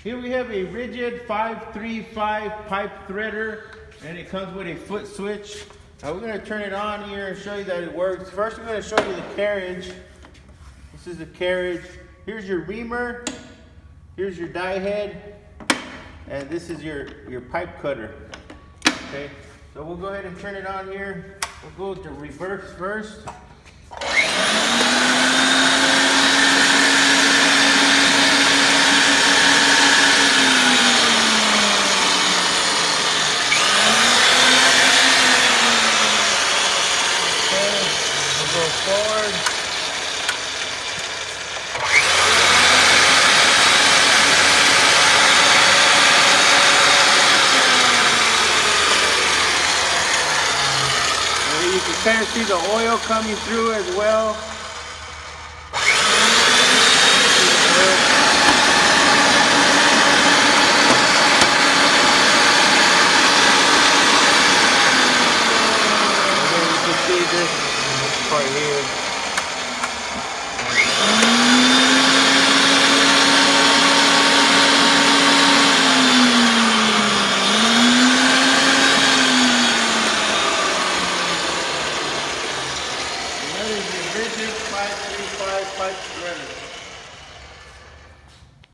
Here we have a Ridgid 535 pipe threader, and it comes with a foot switch. Now we're going to turn it on here and show you that it works. First, we're going to show you the carriage. This is the carriage. Here's your reamer. Here's your die head. And this is your pipe cutter. Okay, so we'll go ahead and turn it on here. We'll go to reverse first. Go forward. And you can kind of see the oil coming through as well. And then you can see this part here. That is the Ridgid 535 pipe threader.